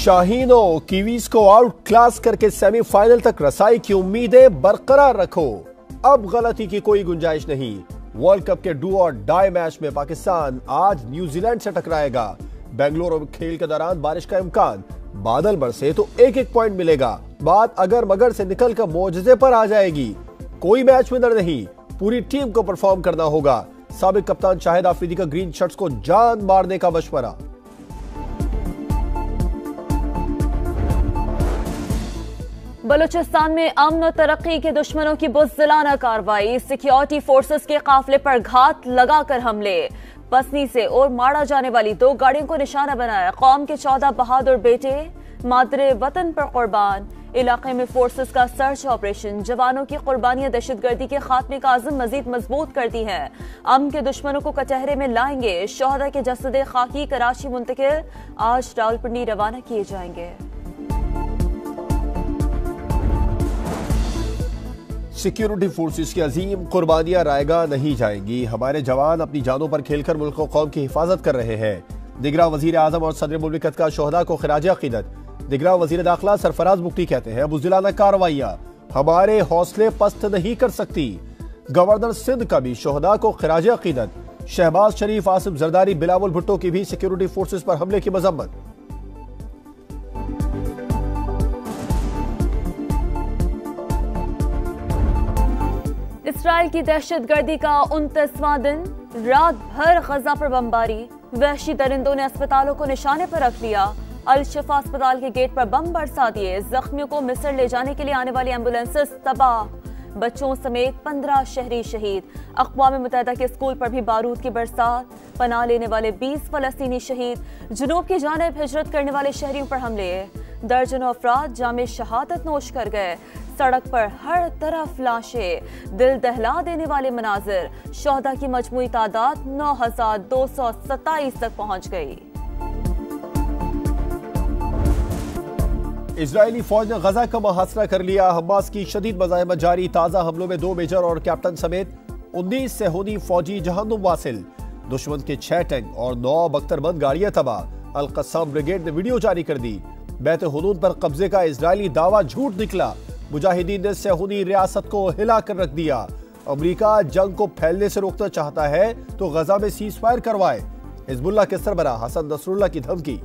शाहीनों Kiwis को out class करके semifinal तक रसाई की उम्मीदें बरकरार रखो। अब गलती की कोई गुंजाइश नहीं। वर्ल्ड कप के डू और डाई मैच में पाकिस्तान आज न्यूजीलैंड से टकराएगा। बेंगलुरु में खेल के दौरान बारिश का इम्कान, बादल बरसे तो एक एक पॉइंट मिलेगा। बात अगर मगर से निकलकर मोजजे पर आ जाएगी। कोई मैच विनर नहीं, पूरी टीम को परफॉर्म करना होगा। साबिक कप्तान शाहिद आफरीदी का ग्रीन शर्ट्स को जान मारने का मशवरा। बलूचिस्तान में अमन और तरक्की के दुश्मनों की बुज़दिलाना कार्रवाई, सिक्योरिटी फोर्सेस के काफिले पर घात लगाकर हमले। पसनी से और माड़ा जाने वाली 2 गाड़ियों को निशाना बनाया। कौम के 14 बहादुर बेटे मादरे वतन पर कुर्बान। इलाके में फोर्सेस का सर्च ऑपरेशन, जवानों की कुर्बानियां दहशतगर्दी के खात्मे का आज़म मजीद मजबूत करती हैं। अमन के दुश्मनों को कचहरे में लाएंगे। शोहदा के जसदे खाकी कराची मुंतकिल, आज रावलपिंडी रवाना किए जाएंगे। सिक्योरिटी फोर्सेस की अजीम कुर्बानियां रायगा नहीं जाएंगी। हमारे जवान अपनी जानों पर खेलकर मुल्क और कौम की हिफाजत कर रहे हैं। दिगरा वजीर आजम और सदर मुमलिकत का शोहदा को खिराज अकीदत। दिगरा वजीर दाखिला सरफराज मुफ्ती कहते हैं, बुज़दिलाना कार्रवाइयां हमारे हौसले पस्त नहीं कर सकती। गवर्नर सिंध का भी शोहदा को खिराज अकीदत। शहबाज शरीफ, आसिफ जरदारी, बिलावल भुट्टो की भी सिक्योरिटी फोर्सेस पर हमले की मजम्मत। इसराइल की दहशतगर्दी का 29वां दिन, रात भर गजा पर बमबारी। वहशी दरिंदों ने अस्पतालों को निशाने पर रख लिया। अल शिफा अस्पताल के गेट पर बम बरसा दिए। जख्मियों को मिस्र ले जाने के लिए आने वाली एम्बुलेंसेस तबाह। बच्चों समेत 15 शहरी शहीद। अक़वाम मुत्तहिदा के स्कूल पर भी बारूद की बरसात। पनाह लेने वाले 20 फलस्तीनी शहीद। जुनूब की जानिब हिजरत करने वाले शहरियों पर हमले। दर्जनों अफराद जामे शहादत नोश कर गए। सड़क पर हर तरफ लाशें, दिल दहला देने वाले मनाजिर। शोहदा की मजमूई तादाद 9227 तक पहुंच गई। इजरायली फौज ने गजा का मुहासरा कर लिया। हमास की शदीद मज़ाहमत जारी। ताज़ा हमलों में 2 मेजर और कैप्टन समेत 19 सेहूनी फौजी जहन्नुम वासिल। दुश्मन के 6 टैंक और 9 बख्तरबंद गाड़ियां तबाह। अल कस्साम ब्रिगेड ने वीडियो जारी कर दी। बैत हुनून पर कब्जे का इजरायली दावा झूठ निकला। मुजाहिदीन ने सेहूनी रियासत को हिला कर रख दिया। अमेरिका जंग को फैलने से रोकना चाहता है तो गजा में सीज फायर करवाए। हिजबुल्लाह के सरबराह हसन नसरुल्लाह की धमकी।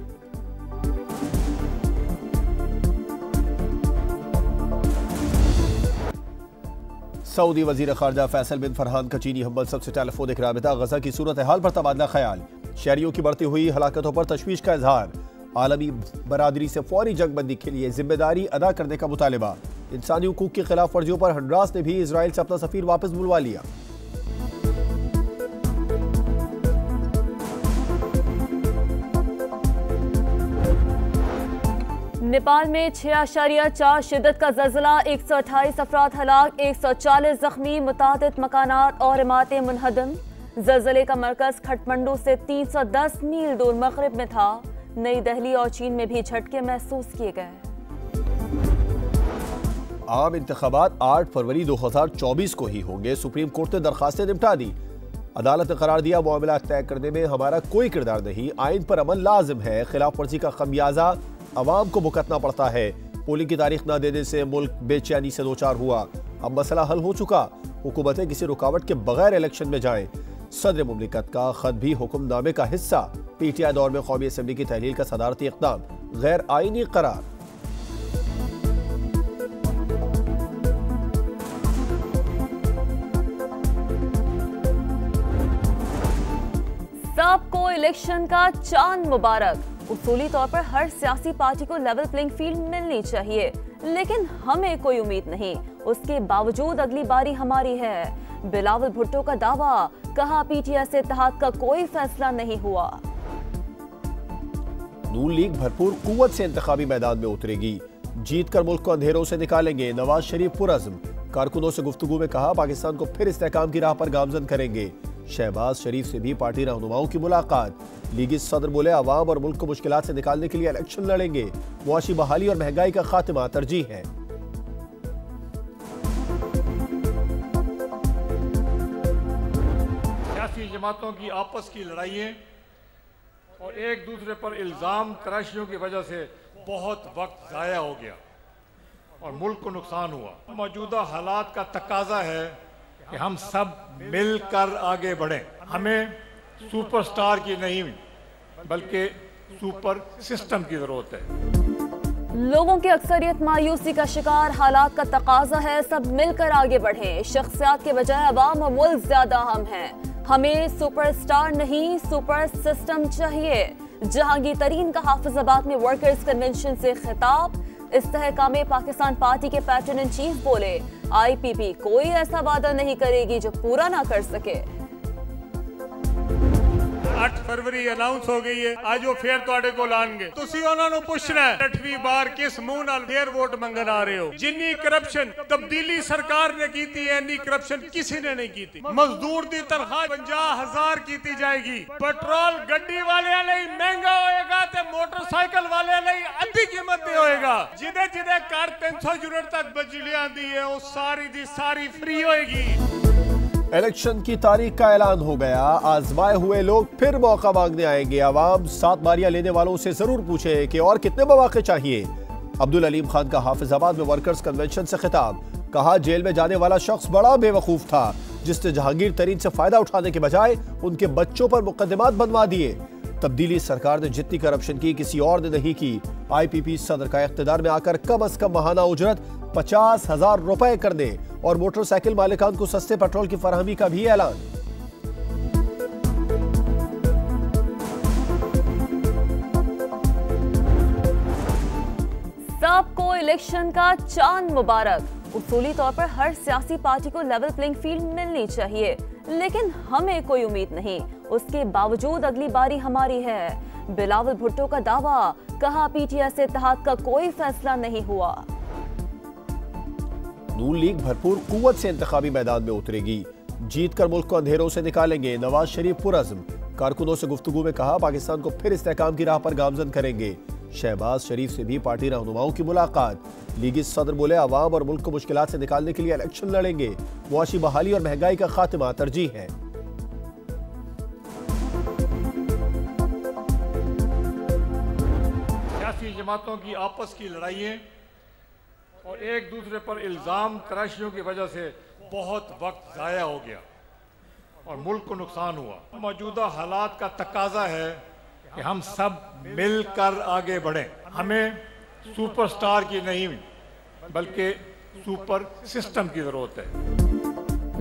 सऊदी वजीर खारजा फैसल बिन फरहान का चीनी हमसद से टेलीफोनिक राबिता। गजा की सूरत हाल पर तबादला ख्याल। शहरियों की बढ़ती हुई हलाकतों पर तशवीश का इजहार। आलमी बरादरी से फौरी जंगबंदी के लिए जिम्मेदारी अदा करने का मुतालिबा। इंसानी हुकूक की खिलाफ वर्जियों पर हंड्रास ने भी इजराइल से अपना सफीर वापस बुलवा लिया। नेपाल में 6.4 शिद्दत का ज़लज़ला, 128 अफराद हलाक, 140 जख्मी, मुतादिद मकानात और इमारतें मुनहदम। ज़लज़ले का मरकज खटमंडू से 310 मील दूर मगरिब में था। नई दिल्ली और चीन में भी झटके महसूस किए गए। आम इंतखाबात 8 फरवरी 2024 को ही होंगे। सुप्रीम कोर्ट ने दरखास्तें निपटा दी। अदालत ने करार दिया, मामला तय करने में हमारा कोई किरदार नहीं। आइन पर अमल लाजिम है। खिलाफ वर्जी का खमियाजा अवाम को भुगतना पड़ता है। पोलिंग की तारीख न देने से मुल्क बेचैनी से दो चार हुआ। अब मसला हल हो चुका। हुकूमतें किसी रुकावट के बगैर इलेक्शन में जाएं। सदर मुमलिकत का खत भी हुक्मनामे का हिस्सा। पीटीआई दौर में कौमी असम्बली की तहलील का सदारती इक़दाम गैर आईनी करार। सबको इलेक्शन का चांद मुबारक। उसूली तौर पर हर सियासी पार्टी को लेवल प्लेइंग फील्ड मिलनी चाहिए, लेकिन हमें कोई उम्मीद नहीं। उसके बावजूद अगली बारी हमारी है। बिलावल भुट्टो का दावा, कहा पीटीआई से इत्तेहाद का कोई फैसला नहीं हुआ। नून लीग भरपूर कुव्वत से इंतखाबी मैदान में उतरेगी। जीत कर मुल्क को अंधेरों से निकालेंगे। नवाज शरीफ पुरअज़्म। कारकुनों से गुफ्तगू में कहा, पाकिस्तान को फिर इस्तेहकाम की राह पर गामजन करेंगे। शहबाज शरीफ से भी पार्टी रहनुमाओं की मुलाकात। लीगी सदर बोले, अवाम और मुल्क को मुश्किलात से निकालने के लिए इलेक्शन लड़ेंगे। मुआशी बहाली और महंगाई का खात्मा तरजीह है। सियासी जमातों की आपस की लड़ाइयाँ और एक दूसरे पर इल्ज़ाम तराशियों की वजह से बहुत वक्त ज़ाया हो गया और मुल्क को नुकसान हुआ। मौजूदा हालात का तकाजा है कि हम सब मिलकर आगे बढ़ें। हमें सुपरस्टार की नहीं बल्कि सुपर सिस्टम की जरूरत है। लोगों की अक्सरियत मायूसी का शिकार, हालात का तकाजा है सब मिलकर आगे बढ़ें। शख्सियात के बजाय अवाम और मुल्क ज्यादा अहम हैं। हमें सुपरस्टार नहीं सुपर सिस्टम चाहिए। जहांगीर तरीन का हाफिजाबाद में वर्कर्स कन्वेंशन से खिताब। इस्तेहकाम पाकिस्तान पार्टी के पैटर्न इन चीफ बोले, IPP कोई ऐसा वादा नहीं करेगी जो पूरा ना कर सके। 8 फरवरी अनाउंस हो गई है, आज वो फेर ਤੁਹਾਡੇ ਕੋਲ ਆਣਗੇ। ਤੁਸੀਂ ਉਹਨਾਂ ਨੂੰ ਪੁੱਛਣਾ ਹੈ 8ਵੀਂ ਵਾਰ ਕਿਸ ਮੂੰਹ ਨਾਲ ਫੇਰ ਵੋਟ ਮੰਗਣ ਆ ਰਹੇ ਹੋ। ਜਿੰਨੀ ਕਰਪਸ਼ਨ ਤਬਦੀਲੀ ਸਰਕਾਰ ਨੇ ਕੀਤੀ ਹੈ, ਇੰਨੀ ਕਰਪਸ਼ਨ ਕਿਸੇ ਨੇ ਨਹੀਂ ਕੀਤੀ। ਮਜ਼ਦੂਰ ਦੀ ਤਨਖਾਹ 50,000 ਕੀਤੀ ਜਾਏਗੀ। ਪੈਟਰੋਲ ਗੱਡੀ ਵਾਲਿਆਂ ਲਈ ਮਹਿੰਗਾ ਹੋਏਗਾ ਤੇ ਮੋਟਰਸਾਈਕਲ ਵਾਲਿਆਂ ਲਈ ਅੱਧੀ ਕੀਮਤ ਤੇ ਹੋਏਗਾ। ਜਿਹਦੇ ਘਰ 300 यूनिट तक बिजली आती है वो सारी दी सारी फ्री होएगी। इलेक्शन की तारीख का ऐलान हो गया। आजमाए हुए लोग फिर मौका मांगने आएंगे। आवाम 7 बारियां लेने वालों से जरूर पूछे कि और कितने मौके चाहिए। अब्दुल अलीम खान का हाफिजाबाद में वर्कर्स कन्वेंशन से खिताब। कहा जेल में जाने वाला शख्स बड़ा बेवकूफ था जिसने जहांगीर तरीन से फायदा उठाने के बजाय उनके बच्चों पर मुकदमात बनवा दिए। तब्दीली सरकार ने जितनी करप्शन की किसी और ने नहीं की। IPP सदर का इख्तिदार में आकर कम अज कम माहाना उजरत 50,000 रुपए करने और मोटरसाइकिल मालिकान को सस्ते पेट्रोल की फराहमी का भी ऐलान। सबको इलेक्शन का चांद मुबारक। उसूली तौर पर हर सियासी पार्टी को लेवल प्लेइंग फील्ड मिलनी चाहिए, लेकिन हमें कोई उम्मीद नहीं। उसके बावजूद अगली बारी हमारी है। बिलावल भुट्टो का दावा, कहा PTI से इत्तेहाद का कोई फैसला नहीं हुआ। नून लीग भरपूर कुव्वत से इंतखाबी मैदान में उतरेगी। जीत कर मुल्क को अंधेरों से निकालेंगे। नवाज शरीफ पुरअज़्म। कारकुनों से गुफ्तगू में कहा पाकिस्तान को फिर इस्तेहकाम की राह पर गामजन करेंगे। शहबाज शरीफ से भी पार्टी रहनुमाओं की मुलाकात। लीगी सदर बोले अवाम और मुल्क को मुश्किलात से निकालने के लिए इलेक्शन लड़ेंगे। मुआशी बहाली और महंगाई का खात्मा तरजीह है। सियासी जमातों की आपस की लड़ाइयाँ और एक दूसरे पर इल्जाम तराशियों की वजह से बहुत वक्त ज़ाया हो गया और मुल्क को नुकसान हुआ। मौजूदा हालात का तकाजा है कि हम सब मिलकर आगे बढ़ें। हमें सुपरस्टार की नहीं बल्कि सुपर सिस्टम की जरूरत है।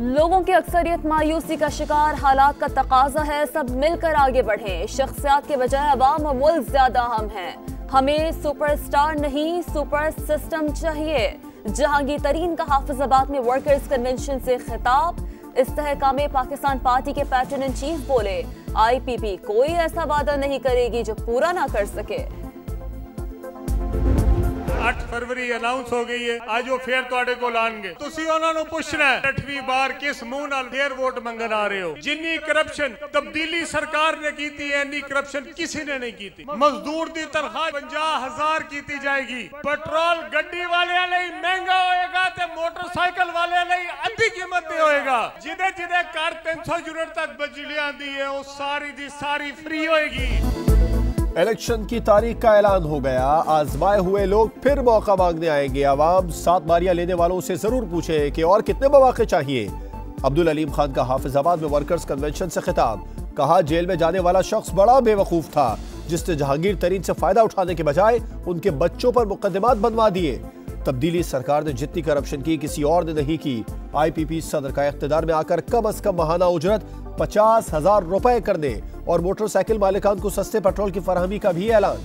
लोगों की अक्सरियत मायूसी का शिकार, हालात का तकाजा है सब मिलकर आगे बढ़ें। शख्सियात के बजाय अवाम और मुल्क ज्यादा अहम हैं। हमें सुपरस्टार नहीं सुपर सिस्टम चाहिए। जहांगीर तरीन का हाफिजाबाद में वर्कर्स कन्वेंशन से खिताब। इस्तेहकाम पाकिस्तान पार्टी के पैटर्न इन चीफ बोले, IPP कोई ऐसा वादा नहीं करेगी जो पूरा ना कर सके। 8 फरवरी अनाउंस हो गई है, आज वो फेर ਤੁਹਾਡੇ ਕੋਲ ਆਣਗੇ। ਤੁਸੀਂ ਉਹਨਾਂ ਨੂੰ ਪੁੱਛਣਾ ਹੈ 8ਵੀਂ ਵਾਰ ਕਿਸ ਮੂੰਹ ਨਾਲ ਫੇਰ ਵੋਟ ਮੰਗਣ ਆ ਰਹੇ ਹੋ। ਜਿੰਨੀ ਕਰਪਸ਼ਨ ਤਬਦੀਲੀ ਸਰਕਾਰ ਨੇ ਕੀਤੀ ਹੈ, ਇੰਨੀ ਕਰਪਸ਼ਨ ਕਿਸੇ ਨੇ ਨਹੀਂ ਕੀਤੀ। ਮਜ਼ਦੂਰ ਦੀ ਤਨਖਾਹ 50,000 ਕੀਤੀ ਜਾਏਗੀ। ਪੈਟਰੋਲ ਗੱਡੀ ਵਾਲਿਆਂ ਲਈ ਮਹਿੰਗਾ ਹੋਏਗਾ ਤੇ ਮੋਟਰਸਾਈਕਲ ਵਾਲਿਆਂ ਲਈ ਅੱਧੀ ਕੀਮਤ ਤੇ ਹੋਏਗਾ। ਜਿਹਦੇ ਘਰ 300 यूनिट तक बिजली आती है वो सारी दी सारी फ्री होएगी। इलेक्शन की तारीख का ऐलान हो गया। आजमाए हुए लोग फिर मौका मांगने आएंगे। आवाम 7 बारियां लेने वालों से जरूर पूछे कि और कितने मौके चाहिए। अब्दुल अलीम खान का हाफिजाबाद में वर्कर्स कन्वेंशन से खिताब। कहा जेल में जाने वाला शख्स बड़ा बेवकूफ था जिसने जहांगीर तरीन से फायदा उठाने के बजाय उनके बच्चों पर मुकदमात बनवा दिए। तब्दीली सरकार ने जितनी करप्शन की किसी और ने नहीं की। IPP सदर का इख्तिदार में आकर कम अज कम माहाना उजरत 50,000 रुपए करने और मोटरसाइकिल मालिकान को सस्ते पेट्रोल की फराहमी का भी ऐलान।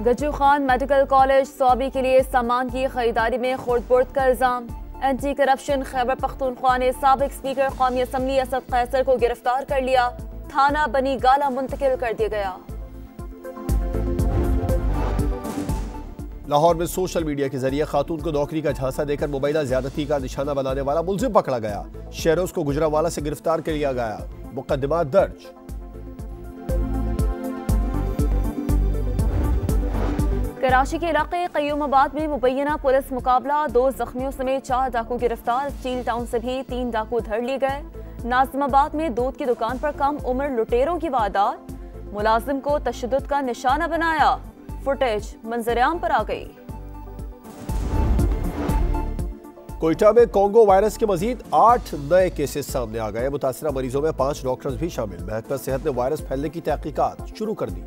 गज्जू खान मेडिकल कॉलेज सौबी के लिए सामान की खरीदारी में खुर्द-बुर्द का इल्जाम। एंटी करप्शन खैबर पख्तूनख्वा ने साबिक स्पीकर कौमी असम्बली असद कैसर को गिरफ्तार कर लिया। थाना बनी गाला मुंतकिल कर दिया गया। लाहौर में सोशल मीडिया के जरिए खातून को नौकरी का झांसा देकर मुबैना ज्यादती का निशाना बनाने वाला मुलजिम पकड़ा गया। शहरोज को गुजरांवाला से गिरफ्तार कर लिया गया। मुकदमा दर्ज। कराची के इलाके कयूमाबाद में मुबैना पुलिस मुकाबला। 2 जख्मियों समेत 4 डाकू गिरफ्तार। स्टील टाउन से भी 3 डाकू धर लिए गए। नाजिमाबाद में दूध की दुकान पर कम उम्र लुटेरों की वारदात, मुलाजिम को तशद्दुद का निशाना बनाया, फुटेज मंजरेआम पर आ गई। कोयटा में कोंगो वायरस के मजीद 8 नए केसेस सामने आ गए। मुतासरा मरीजों में 5 डॉक्टर्स भी शामिल। महकमा सेहत ने वायरस फैलने की तहकीकात शुरू कर दी।